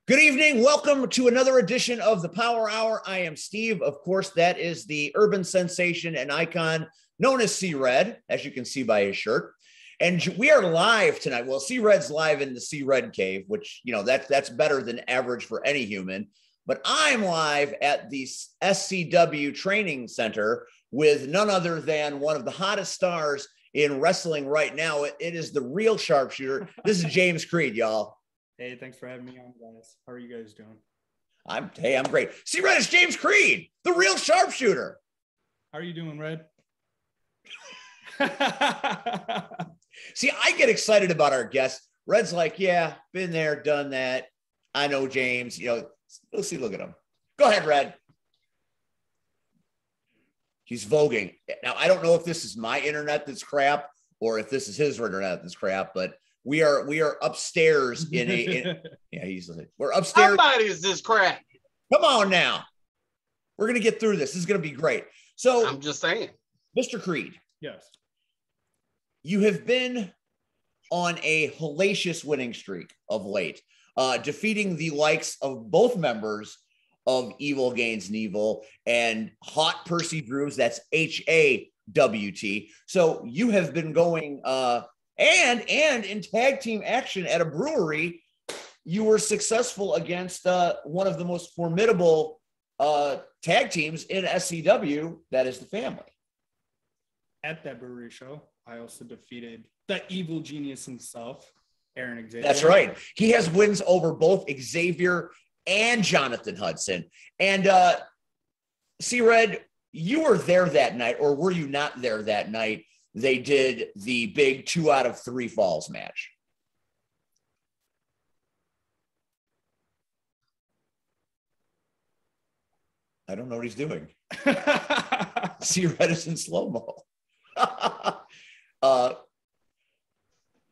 Good evening. Welcome to another edition of the Power Hour. I am Steve. Of course, that is the urban sensation and icon known as C-Red, as you can see by his shirt. And we are live tonight. Well, C-Red's live in the C-Red cave, which, you know, that's better than average for any human. But I'm live at the SCW Training Center with none other than one of the hottest stars in wrestling right now. It is the real sharpshooter. This is James Creed, y'all. Hey, thanks for having me on, guys. How are you guys doing? I'm great. See, Red, it's James Creed, the real sharpshooter. How are you doing, Red? See, I get excited about our guests. Red's like, yeah, been there, done that. I know James. You know, let's see, look at him. Go ahead, Red. He's voguing. Now, I don't know if this is my internet that's crap or if this is his internet that's crap, but we are upstairs we're upstairs. Somebody is this crap. Come on now. We're going to get through this. This is going to be great. So I'm just saying. Mr. Creed. Yes. You have been on a hellacious winning streak of late, defeating the likes of both members of Evil Gains Evil and Hot Percy Drews. That's HAWT. So you have been going and in tag team action at a brewery. You were successful against one of the most formidable tag teams in SCW, that is the Family. At that brewery show, I also defeated the evil genius himself, Aaron Xavier. That's right. He has wins over both Xavier and Jonathan Hudson. And C-Red, you were there that night, or were you not there that night? They did the big 2 out of 3 falls match. I don't know what he's doing. C-Red is in slow-mo.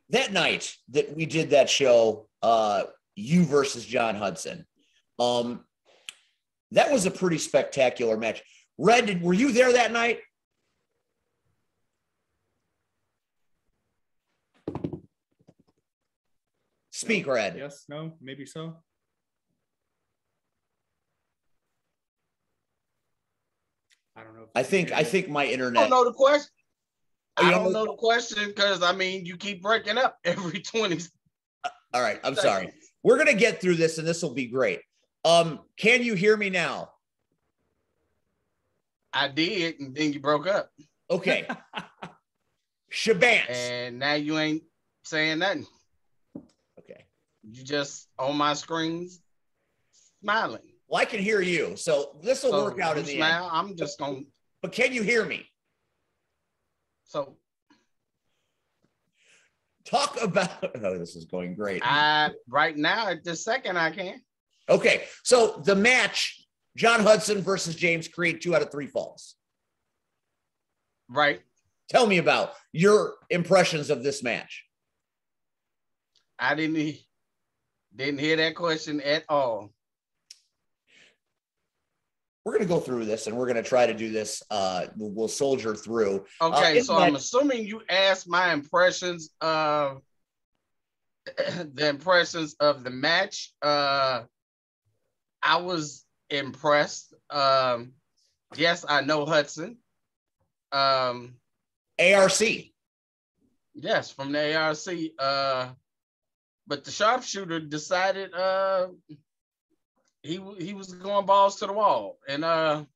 That night that we did that show, you versus John Hudson, that was a pretty spectacular match. Red, were you there that night? Speak, Red. Yes, no, maybe so. I don't know. I think my internet. I don't know the question. I don't know the question because, I mean, you keep breaking up every 20. All right. I'm sorry. We're going to get through this and this will be great. Can you hear me now? I did, and then you broke up. Okay. Shabance. And now you ain't saying nothing. Okay. You just on my screens smiling. Well, I can hear you. So this will work out in the end. I'm just going. But can you hear me? So talk about, oh, this is going great. Right now, at this second, I can. Okay. So the match, John Hudson versus James Creed, 2 out of 3 falls. Right. Tell me about your impressions of this match. I didn't hear that question at all. We're going to go through this and we're going to try to do this. We'll soldier through. Okay, so I'm assuming you asked my impressions of the match. I was impressed. Yes, I know Hudson. ARC. Yes, from the ARC. But the sharpshooter decided he was going balls to the wall, and the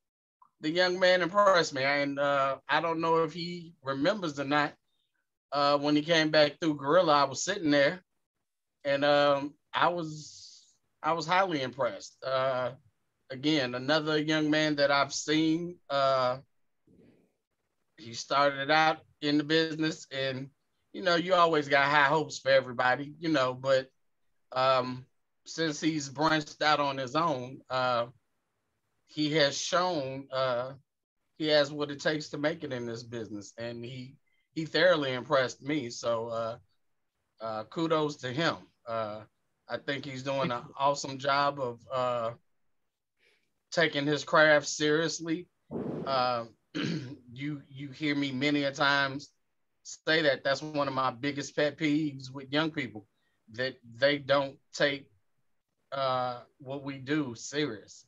young man impressed me. And I don't know if he remembers or not. When he came back through Gorilla, I was sitting there, and I was highly impressed. Again, another young man that I've seen. He started out in the business, and you know, you always got high hopes for everybody, you know, but since he's branched out on his own, he has shown he has what it takes to make it in this business, and he thoroughly impressed me. So kudos to him. I think he's doing an awesome job of taking his craft seriously. You hear me many a times say that that's one of my biggest pet peeves with young people, that they don't take what we do serious.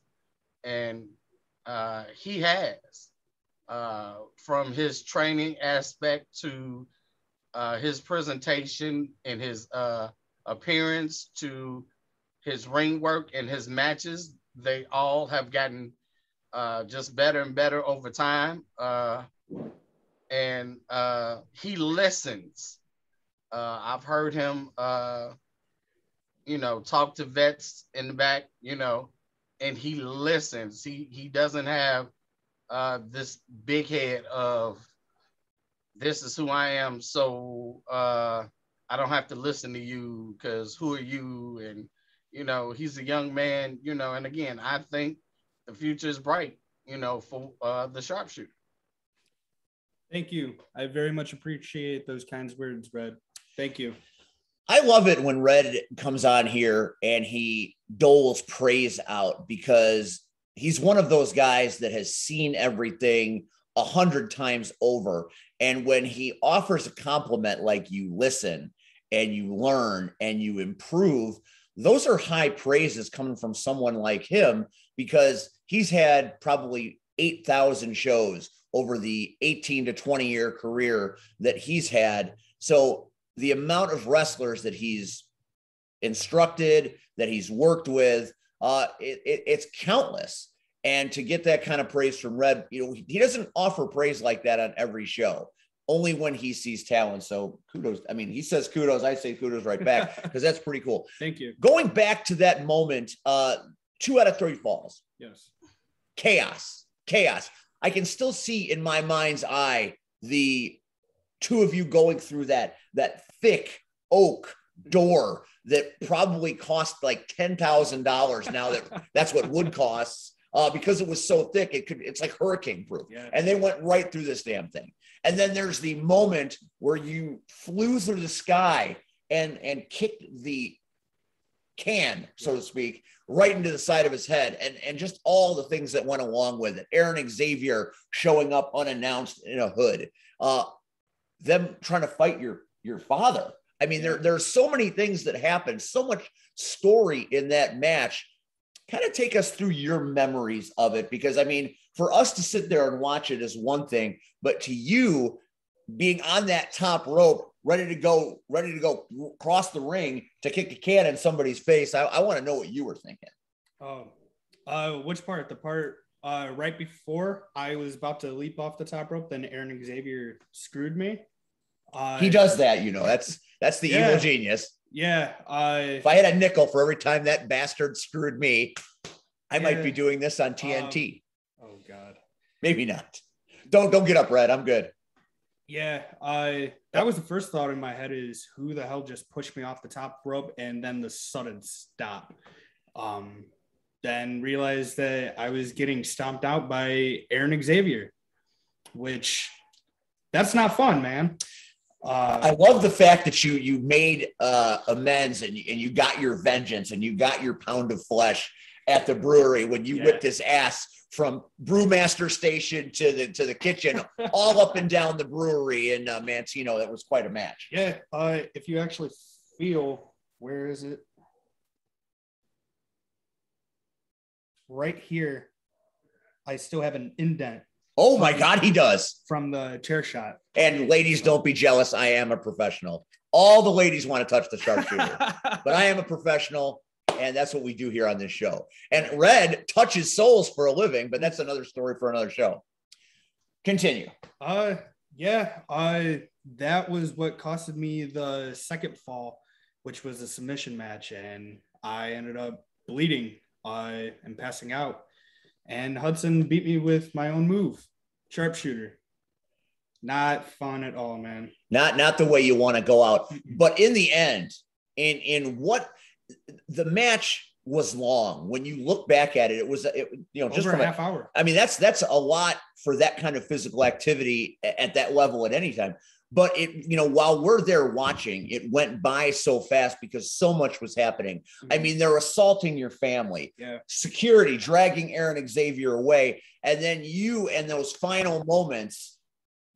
And he has, from his training aspect to his presentation and his appearance to his ring work and his matches. They all have gotten just better and better over time. And he listens. I've heard him, talk to vets in the back, and he listens. He doesn't have this big head of this is who I am, so I don't have to listen to you because who are you? And he's a young man, and again, I think the future is bright, for the sharpshooter. Thank you. I very much appreciate those kinds of words, Red. Thank you. I love it when Red comes on here and he doles praise out because he's one of those guys that has seen everything 100 times over. And when he offers a compliment like you listen and you learn and you improve, those are high praises coming from someone like him because he's had probably 8,000 shows over the 18 to 20 year career that he's had. So the amount of wrestlers that he's instructed, that he's worked with, it's countless. And to get that kind of praise from Red, he doesn't offer praise like that on every show, only when he sees talent. So kudos. I mean, he says kudos. I say kudos right back because that's pretty cool. Thank you. Going back to that moment, 2 out of 3 falls. Yes. Chaos. I can still see in my mind's eye the two of you going through that thick oak door that probably cost like $10,000 now that's what wood costs because it was so thick. It's like hurricane proof. Yeah. And they went right through this damn thing. And then there's the moment where you flew through the sky and kicked the can, so to speak, right into the side of his head, and just all the things that went along with it. Aaron Xavier showing up unannounced in a hood, them trying to fight your father. I mean, there's so many things that happened, so much story in that match. Kind of take us through your memories of it, because I mean, for us to sit there and watch it is one thing, but to you being on that top rope, ready to go cross the ring to kick a can in somebody's face. I want to know what you were thinking. Which part? The part right before I was about to leap off the top rope, then Aaron Xavier screwed me. He does that, that's the evil genius. Yeah. If I had a nickel for every time that bastard screwed me, I might be doing this on TNT. Oh God. Maybe not. Don't get up, Red. I'm good. Yeah, that was the first thought in my head is who the hell just pushed me off the top rope, and then the sudden stop. Then realized that I was getting stomped out by Aaron Xavier, which that's not fun, man. I love the fact that you made amends and you got your vengeance and you got your pound of flesh at the brewery when you whipped his ass from brewmaster station to the kitchen, all up and down the brewery in Manteno. That was quite a match. Yeah. If you actually feel, where is it? Right here. I still have an indent. Oh my God, he does. From the chair shot. And ladies, don't be jealous. I am a professional. All the ladies want to touch the sharpshooter, but I am a professional. And that's what we do here on this show. And Red touches souls for a living, but that's another story for another show. Continue. That was what costed me the second fall, which was a submission match. And I ended up bleeding and passing out. And Hudson beat me with my own move, sharpshooter. Not fun at all, man. Not the way you want to go out. But in the end, in what the match was long. When you look back at it, it was just over a half hour. I mean, that's a lot for that kind of physical activity at that level at any time. But while we're there watching, it went by so fast because so much was happening. Mm-hmm. I mean, they're assaulting your family, security dragging Aaron Xavier away, and then you and those final moments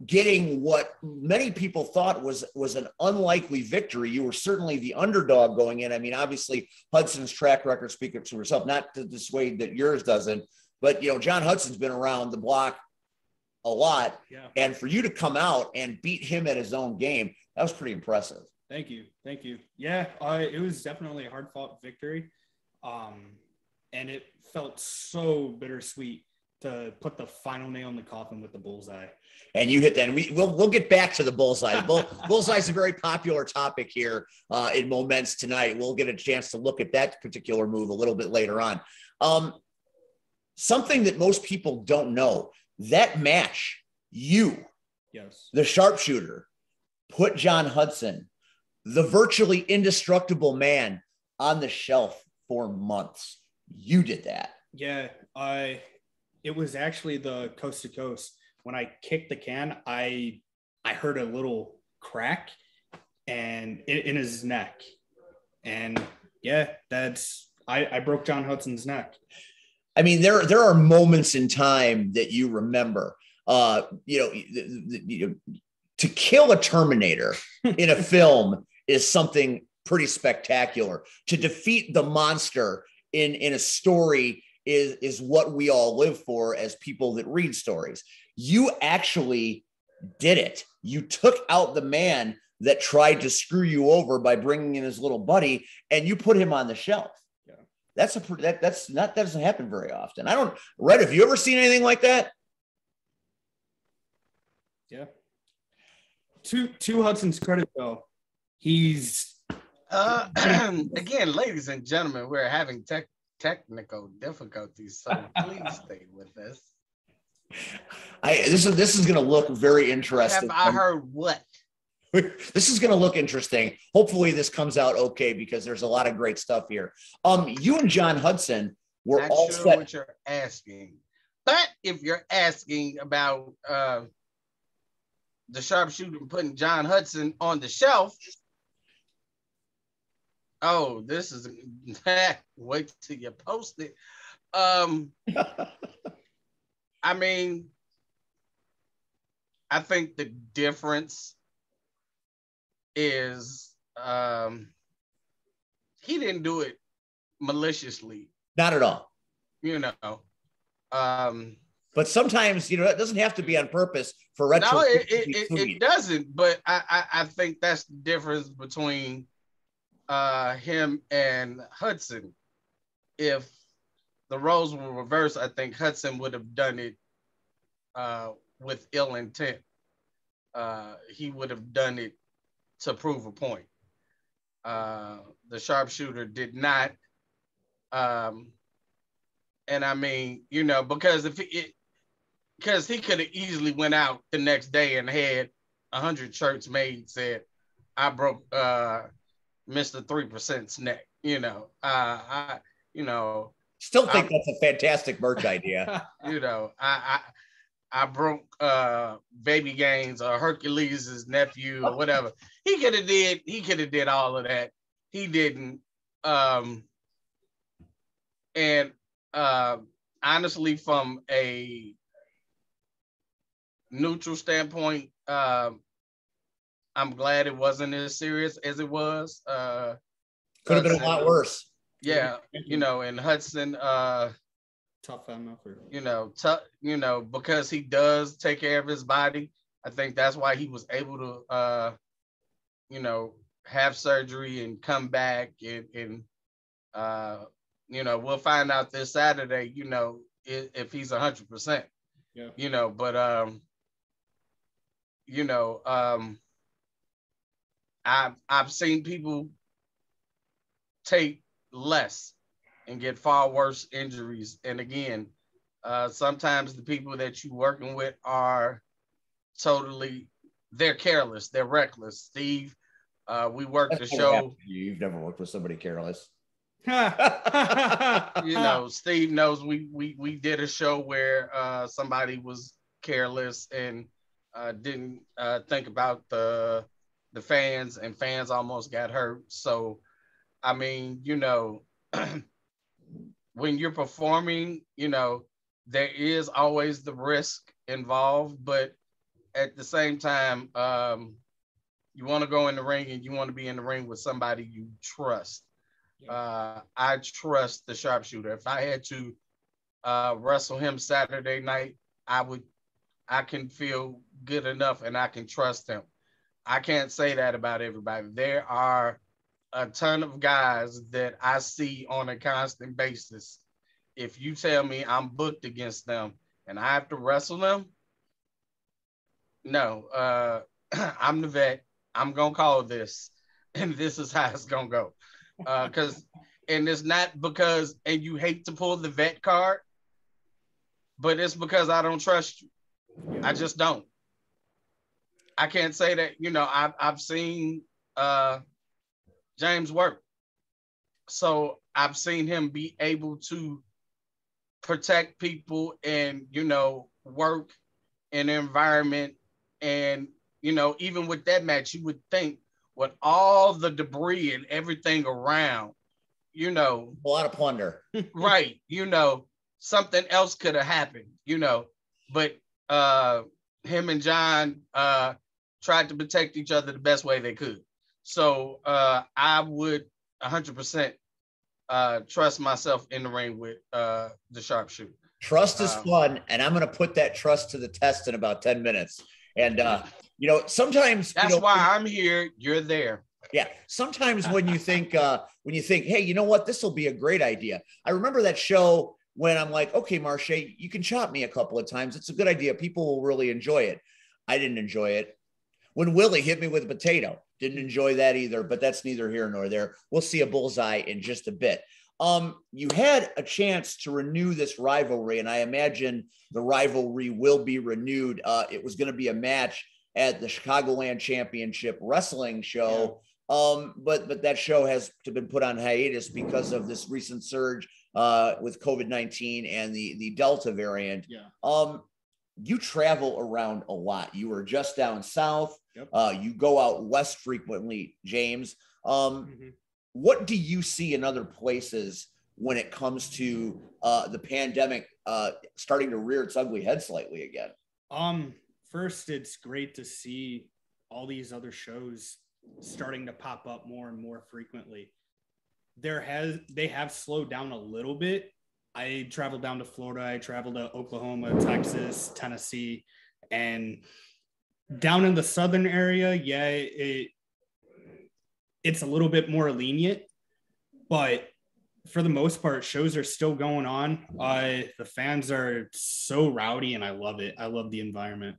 getting what many people thought was an unlikely victory. You were certainly the underdog going in. I mean, obviously Hudson's track record speaks for itself, not to dissuade that yours doesn't, but John Hudson's been around the block a lot. Yeah. And for you to come out and beat him at his own game, that was pretty impressive. Thank you. Yeah, it was definitely a hard fought victory. And it felt so bittersweet to put the final nail in the coffin with the bullseye. And you hit that. And we'll get back to the bullseye. Bullseye is a very popular topic here in Moments tonight. We'll get a chance to look at that particular move a little bit later on. Something that most people don't know, that match, yes, the sharpshooter, put John Hudson, the virtually indestructible man, on the shelf for months. You did that. Yeah, it was actually the coast to coast. When I kicked the can, I heard a little crack and in his neck. And yeah, I broke John Hudson's neck. I mean, there are moments in time that you remember, to kill a Terminator in a film is something pretty spectacular. To defeat the monster in a story is what we all live for as people that read stories. You actually did it. You took out the man that tried to screw you over by bringing in his little buddy, and you put him on the shelf. Yeah. That doesn't happen very often. Red, have you ever seen anything like that? Yeah. To Hudson's credit, though, he's again, ladies and gentlemen, we're having technical difficulties, so please stay with us. This is going to look very interesting. Have I heard what? This is going to look interesting. Hopefully this comes out okay, because there's a lot of great stuff here. You and John Hudson were Not all sure set. what you're asking, but if you're asking about the sharpshooter putting John Hudson on the shelf, oh, this is wait till you post it. I mean, I think the difference is he didn't do it maliciously. Not at all. But sometimes, it doesn't have to be on purpose for retro. No, it doesn't. But I think that's the difference between him and Hudson. If the roles were reversed, I think Hudson would have done it with ill intent. He would have done it to prove a point. The sharpshooter did not. And I mean, because because he could have easily went out the next day and had 100 shirts made, said, I broke Mr. 3%'s neck. Still think that's a fantastic merch idea. I broke Baby Gaines or Hercules' nephew or whatever. He could have did all of that. He didn't. And honestly, from a neutral standpoint, I'm glad it wasn't as serious as it was. Could have been a lot worse. Yeah, and Hudson, tough effort. Because he does take care of his body. I think that's why he was able to, have surgery and come back and we'll find out this Saturday, if he's 100%. Yeah. But I've seen people take less and get far worse injuries. And again, sometimes the people that you're working with are they're careless, they're reckless. Steve, we worked the show. You've never worked with somebody careless. Steve knows we did a show where somebody was careless and didn't think about the fans, and fans almost got hurt. So, I mean, when you're performing, there is always the risk involved, but at the same time, you want to go in the ring and you want to be in the ring with somebody you trust. I trust the sharpshooter. If I had to wrestle him Saturday night, I can feel good enough and I can trust him. I can't say that about everybody. There are a ton of guys that I see on a constant basis. If you tell me I'm booked against them and I have to wrestle them, no, I'm the vet. I'm going to call this, and this is how it's going to go. And it's not because, and you hate to pull the vet card, but it's because I don't trust you. I just don't. I can't say that, I've seen James work. So I've seen him be able to protect people and, work in an environment. And, even with that match, you would think with all the debris and everything around, a lot of plunder. Right. Something else could have happened, but him and John tried to protect each other the best way they could. So I would 100% trust myself in the ring with the sharpshooter. Trust is fun, and I'm going to put that trust to the test in about 10 minutes. And, sometimes that's why I'm here. You're there. Yeah. Sometimes when you think, hey, you know what, this will be a great idea. I remember that show when I'm like, okay, Marche, you can chop me a couple of times. It's a good idea. People will really enjoy it. I didn't enjoy it. When Willie hit me with a potato, didn't enjoy that either, but that's neither here nor there. We'll see a bullseye in just a bit. You had a chance to renew this rivalry, and I imagine the rivalry will be renewed. It was going to be a match at the Chicagoland Championship Wrestling show. Yeah. But that show has been put on hiatus because of this recent surge with COVID-19 and the Delta variant. Yeah. You travel around a lot. You were just down south. Yep. You go out west frequently, James. What do you see in other places when it comes to the pandemic starting to rear its ugly head slightly again? First, it's great to see all these other shows starting to pop up more and more frequently. They have slowed down a little bit. I traveled down to Florida. I traveled to Oklahoma, Texas, Tennessee, and down in the southern area, it's a little bit more lenient, but for the most part, shows are still going on. The fans are so rowdy, and I love it. I love the environment.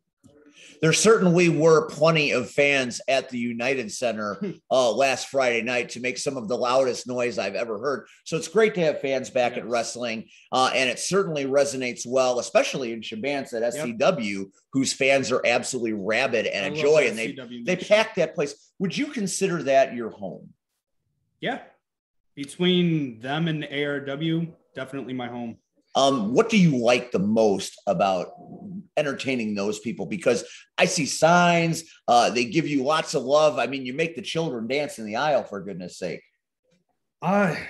There certainly were plenty of fans at the United Center last Friday night to make some of the loudest noise I've ever heard. So it's great to have fans back at wrestling, and it certainly resonates well, especially in Shabance at SCW, whose fans are absolutely rabid and enjoy, and they pack that place. Would you consider that your home? Yeah. Between them and ARW, definitely my home. What do you like the most about entertaining those people? Because I see signs, they give you lots of love. I mean, you make the children dance in the aisle, for goodness sake. I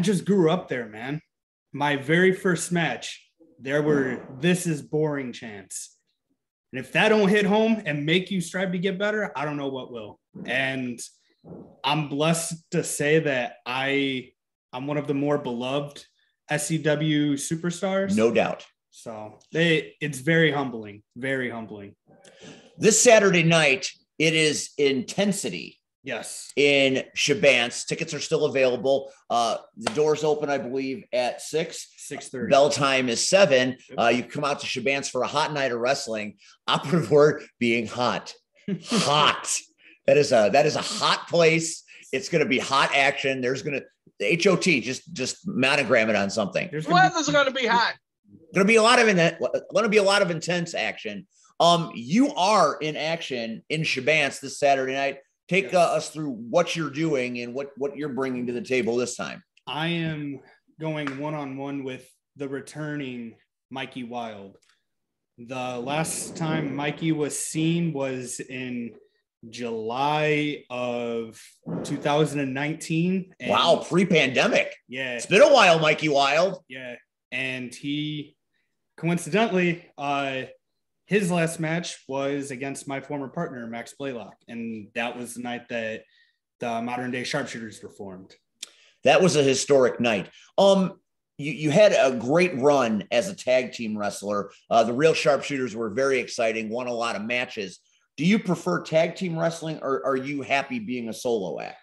just grew up there, man. My very first match, there were "This is boring" chants. And if that don't hit home and make you strive to get better, I don't know what will. And I'm blessed to say that I'm one of the more beloved SCW superstars. No doubt. So it's very humbling, very humbling. This Saturday night, it is Intensity. Yes. In Shabance. Tickets are still available. The doors open, I believe, at 6:30. Bell time is 7. You come out to Shabance for a hot night of wrestling. Operative word being hot. Hot. That is a hot place. It's going to be hot action. There's going to HOT, just monogram it on something. The weather's going to be hot. Going to be a lot of intense action. You are in action in Shabance this Saturday night. Take us through what you're doing and what you're bringing to the table this time. I am going one-on-one with the returning Mikey Wild. The last time Mikey was seen was in July of 2019. Wow, pre-pandemic. Yeah. It's been a while, Mikey Wild. Yeah. And he coincidentally his last match was against my former partner, Max Blaylock. And that was the night that the Modern Day Sharpshooters were formed. That was a historic night. You had a great run as a tag team wrestler. The Real Sharpshooters were very exciting, won a lot of matches. Do you prefer tag team wrestling, or are you happy being a solo act?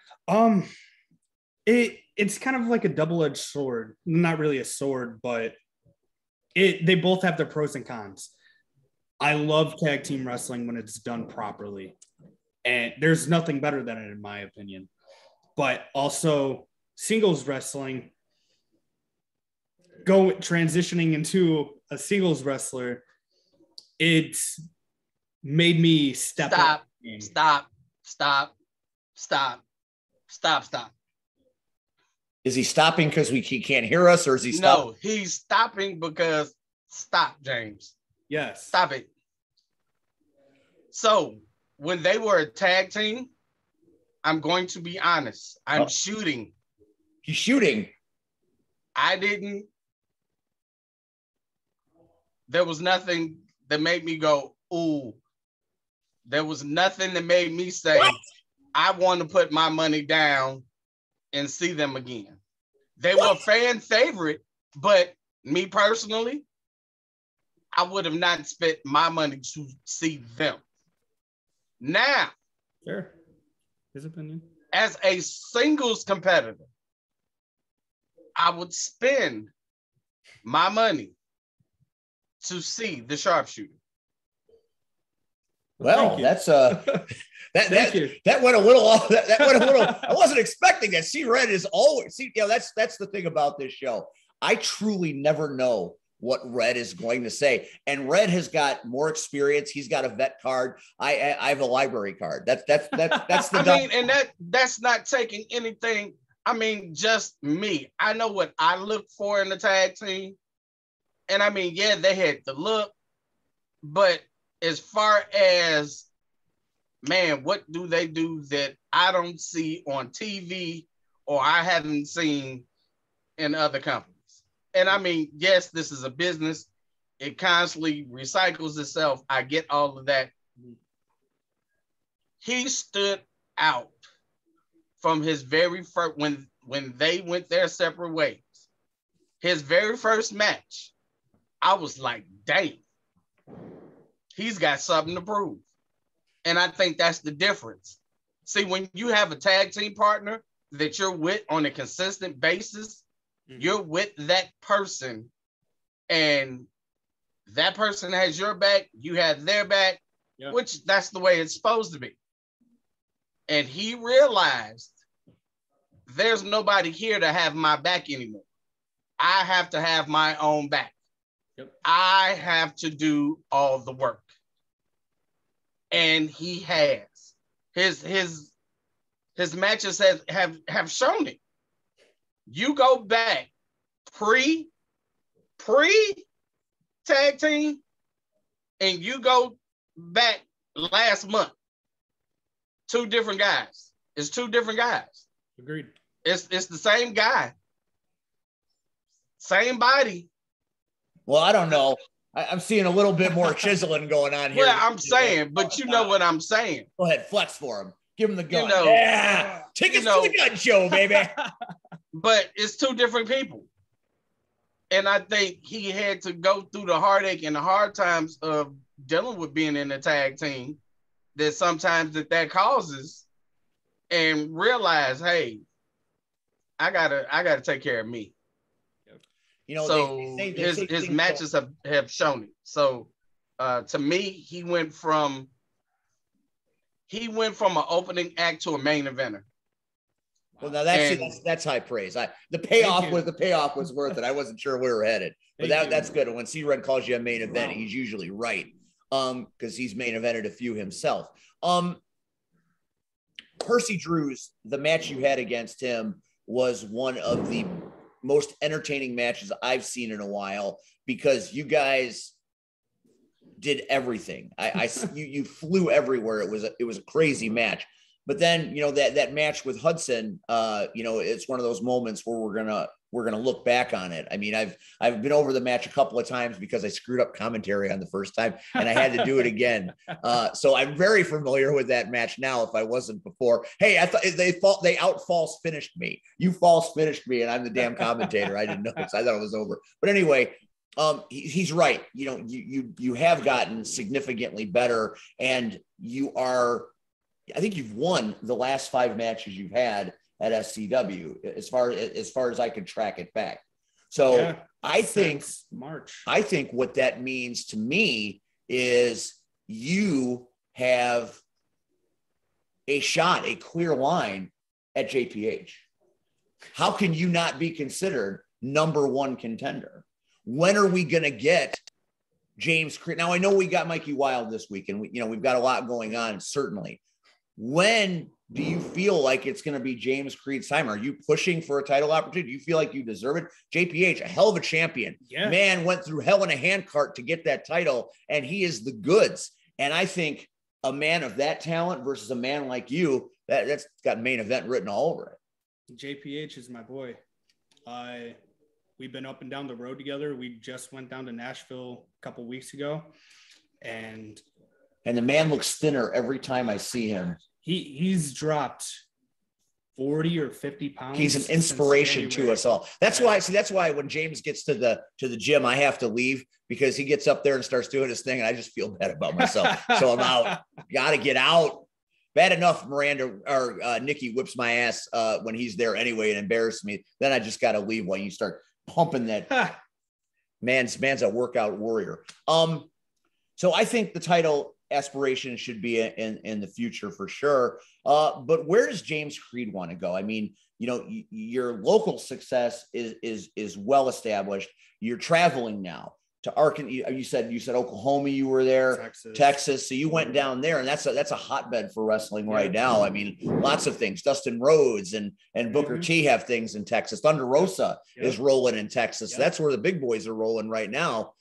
It's kind of like a double-edged sword. Not really a sword, but they both have their pros and cons. I love tag team wrestling when it's done properly. And there's nothing better than it, in my opinion. But also singles wrestling, transitioning into a singles wrestler, it's made me stop. Is he stopping because he can't hear us, or is he stopping? No, he's stopping because stop, James. Yes. Stop it. So when they were a tag team, I'm going to be honest. I'm shooting. He's shooting. There was nothing that made me go, ooh. There was nothing that made me say, what? I want to put my money down and see them again. They were a fan favorite, but me personally, I would have not spent my money to see them. Now, sure. His opinion. As a singles competitor, I would spend my money to see the Sharpshooter. Well, that's that went a little off. That went a little. I wasn't expecting that. See, Red is always that's the thing about this show. I truly never know what Red is going to say, and Red has got more experience. He's got a vet card. I have a library card. That's the. I mean, and that's not taking anything. I mean, just me. I know what I look for in the tag team, and I mean, yeah, they had the look, but as far as, man, what do they do that I don't see on TV or I haven't seen in other companies? And I mean, yes, this is a business. It constantly recycles itself. I get all of that. He stood out from his very first, when they went their separate ways. His very first match, I was like, dang. He's got something to prove. And I think that's the difference. See, when you have a tag team partner that you're with on a consistent basis, you're with that person, and that person has your back, you have their back, which that's the way it's supposed to be. And he realized there's nobody here to have my back anymore. I have to have my own back. I have to do all the work. And he has. His matches have shown it. You go back pre tag team, and you go back last month. Two different guys. It's two different guys. Agreed. It's the same guy. Same body. Well, I don't know. I'm seeing a little bit more chiseling going on here. Well, I'm saying, but you know what I'm saying. Go ahead, flex for him. Give him the gun. You know, yeah, take us to the gun show, baby. But it's two different people. And I think he had to go through the heartache and the hard times of dealing with being in a tag team that sometimes that causes, and realize, hey, I gotta take care of me. You know, so his matches have shown it. So to me, he went from an opening act to a main eventer. Well, now that's high praise. The payoff was worth it. I wasn't sure where we were headed, but that's good. And when C-Red calls you a main event, he's usually right, because he's main evented a few himself. Percy Drews, the match you had against him was one of the most entertaining matches I've seen in a while, because you guys did everything. You flew everywhere. It was a crazy match. But then, that match with Hudson, it's one of those moments where we're gonna look back on it. I mean, I've been over the match a couple of times because I screwed up commentary on the first time and I had to do it again. So I'm very familiar with that match now, if I wasn't before. Hey, I thought they out false finished me. You false finished me, and I'm the damn commentator. I didn't know this. I thought it was over. But anyway, he's right. You have gotten significantly better, and I think you've won the last 5 matches you've had at SCW as far as I can track it back. So yeah, I think what that means to me is you have a shot, a clear line at JPH. How can you not be considered number 1 contender? When are we going to get James Creed? Now I know we got Mikey Wild this week, and we've got a lot going on, certainly. When do you feel like it's going to be James Creed's time? Are you pushing for a title opportunity? Do you feel like you deserve it? JPH, a hell of a champion. Yeah. Man went through hell in a handcart to get that title, and he is the goods. And I think a man of that talent versus a man like you, that's got main event written all over it. JPH is my boy. We've been up and down the road together. We just went down to Nashville a couple weeks ago, and the man looks thinner every time I see him. He's dropped 40 or 50 pounds. He's an inspiration to us all. That's why when James gets to the gym, I have to leave, because he gets up there and starts doing his thing, and I just feel bad about myself. So I'm out. Got to get out. Bad enough Miranda or Nikki whips my ass when he's there anyway and embarrasses me. Then I just got to leave when you start pumping that. man's a workout warrior. So I think the title aspiration should be in the future for sure. But where does James Creed want to go? I mean, your local success is well established. You're traveling now to Arkansas. You said Oklahoma, you were there, Texas. So you went down there, and that's a hotbed for wrestling right now. I mean, lots of things. Dustin Rhodes and Booker T have things in Texas. Thunder Rosa is rolling in Texas. So that's where the big boys are rolling right now.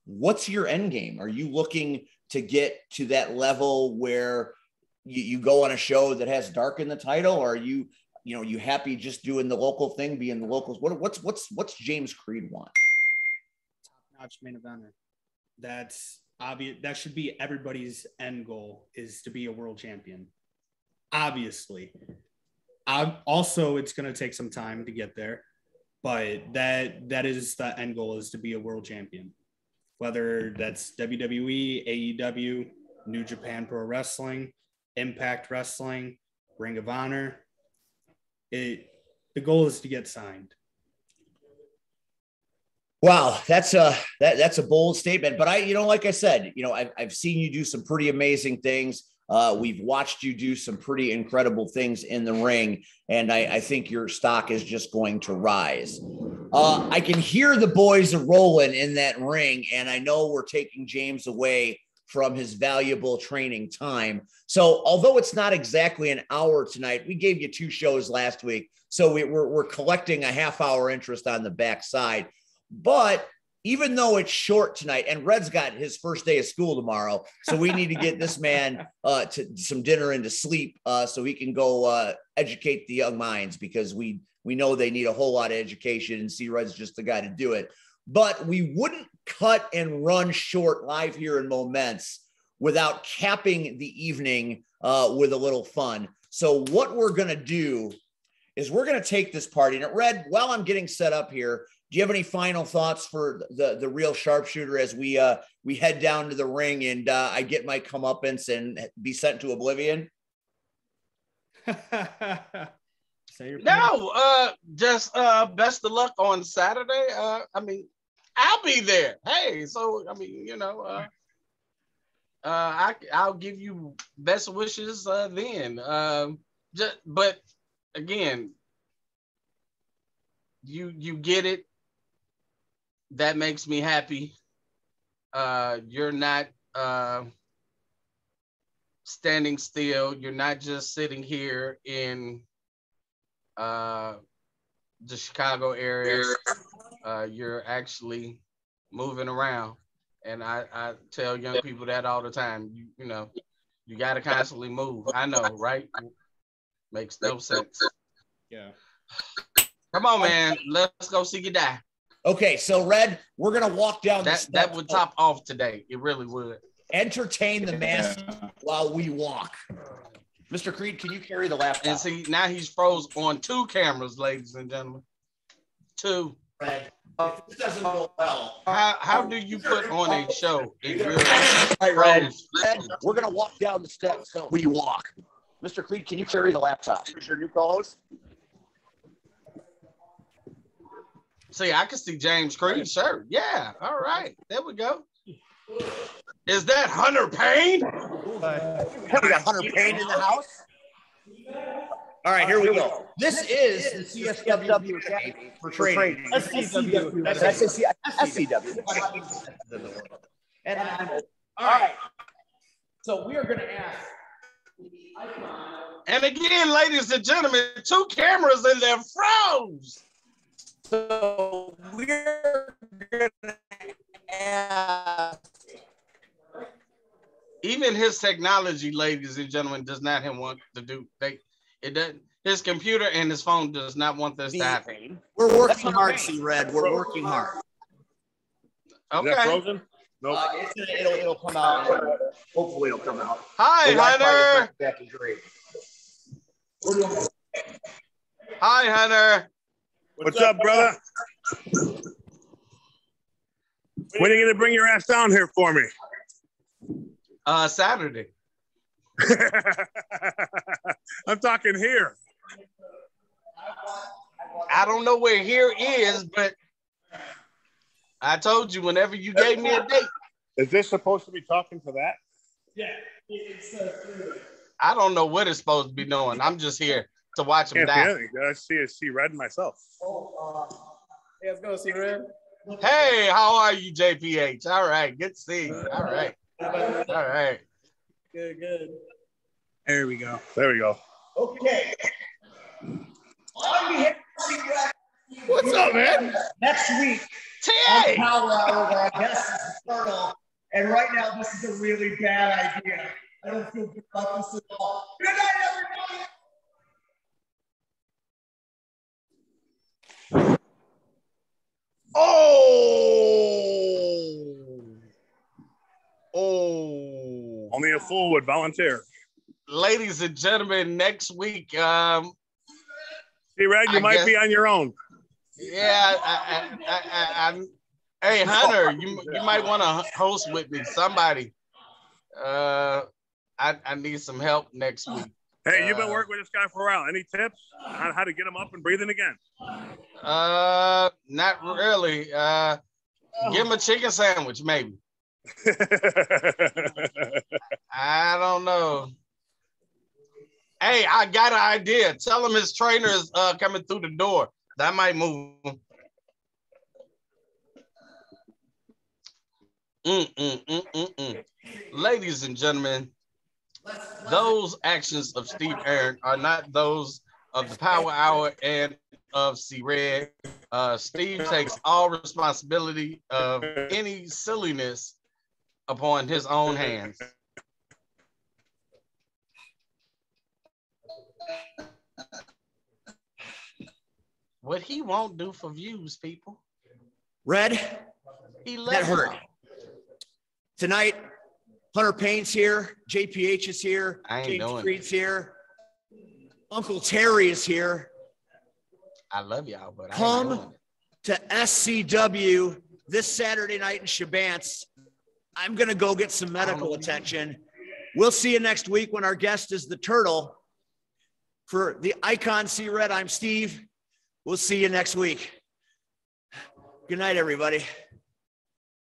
What's your end game? Are you looking to get to that level where you go on a show that has Dark in the title, or are you happy just doing the local thing, being the locals? What's James Creed want? Top-notch main eventer. That's obvious. That should be everybody's end goal, is to be a world champion. Obviously. Also, it's going to take some time to get there, but that is the end goal, is to be a world champion. Whether that's WWE, AEW, New Japan Pro Wrestling, Impact Wrestling, Ring of Honor. The goal is to get signed. Wow, that's a bold statement. But like I said, I've seen you do some pretty amazing things. We've watched you do some pretty incredible things in the ring, and I think your stock is just going to rise. I can hear the boys are rolling in that ring, and I know we're taking James away from his valuable training time. So although it's not exactly an hour tonight, we gave you 2 shows last week, so we're collecting a half-hour interest on the backside. But even though it's short tonight, and Red's got his first day of school tomorrow, so we need to get this man to some dinner and to sleep so he can go educate the young minds, because we know they need a whole lot of education, and C-Red's just the guy to do it. But we wouldn't cut and run short live here in Moments without capping the evening with a little fun. So what we're going to do is we're going to take this party. And Red, while I'm getting set up here, do you have any final thoughts for the real sharpshooter as we head down to the ring and I get my comeuppance and be sent to oblivion? Just best of luck on Saturday. I mean, I'll be there. Hey, so I mean, I'll give you best wishes then. But again, you get it. That makes me happy. You're not standing still. You're not just sitting here in the Chicago area. You're actually moving around. And I tell young people that all the time. You got to constantly move. I know, right? Makes no sense. Yeah. Come on, man. Let's go see you die. Okay, so Red, we're gonna walk down the steps. That would top off today. It really would. Entertain the mass while we walk. Mr. Creed, can you carry the laptop? And see, now he's froze on 2 cameras, ladies and gentlemen. 2. Red, if this doesn't go well. How do you put on a show? Red, we're gonna walk down the steps so we walk. Mr. Creed, can you carry the laptop? Your new co-host? See, I can see James Creed shirt. Yeah, all right. There we go. Is that Hunter Payne? We got Hunter Payne in the house. All right, here we go. This is the CSW Academy for Trading. SCW. And all right. So we are going to ask. And again, ladies and gentlemen, 2 cameras and they're froze. So we're going to ask. Even his technology, ladies and gentlemen, does not want to do. His computer and his phone does not want this to happen. We're working hard, C-Red. We're working hard. Okay. Is that frozen? Nope. It'll come out. Hopefully it'll come out. Hi, Hunter. Hi, Hunter. What's up, brother? When are you gonna bring your ass down here for me? Saturday. I'm talking here. I don't know where here is, but I told you whenever you gave me a date. Is this supposed to be talking to that? Yeah. I don't know what it's supposed to be doing. I'm just here to watch him die. I see red myself. Hey, let's go see Red. Hey, how are you, JPH? All right, good to see you. All right. All right. Good. There we go. There we go. Okay. What's up, man? Next week, TA! Power Hour, where our guest is Turtle. And right now, this is a really bad idea. I don't feel good about this at all. Good night, everybody. Oh. Only a fool would volunteer. Ladies and gentlemen, next week, See, Red, you might be on your own. yeah, hey, Hunter, you might want to host with me. Somebody. I need some help next week. Hey, you've been working with this guy for a while. Any tips on how to get him up and breathing again? Not really. Give him a chicken sandwich, maybe. I don't know. Hey, I got an idea. Tell him his trainer is coming through the door. That might move him. Ladies and gentlemen, those actions of Steve Aaron are not those of the Power Hour and of C-Red. Steve takes all responsibility of any silliness upon his own hands. What he won't do for views, people. Red, He that hurt. Tonight, Hunter Payne's here. JPH is here. James Creed's here. Uncle Terry is here. I love y'all, but come to SCW this Saturday night in Shabance. I'm going to go get some medical attention. We'll see you next week when our guest is the Turtle. For the Icon C-Red, I'm Steve. We'll see you next week. Good night, everybody.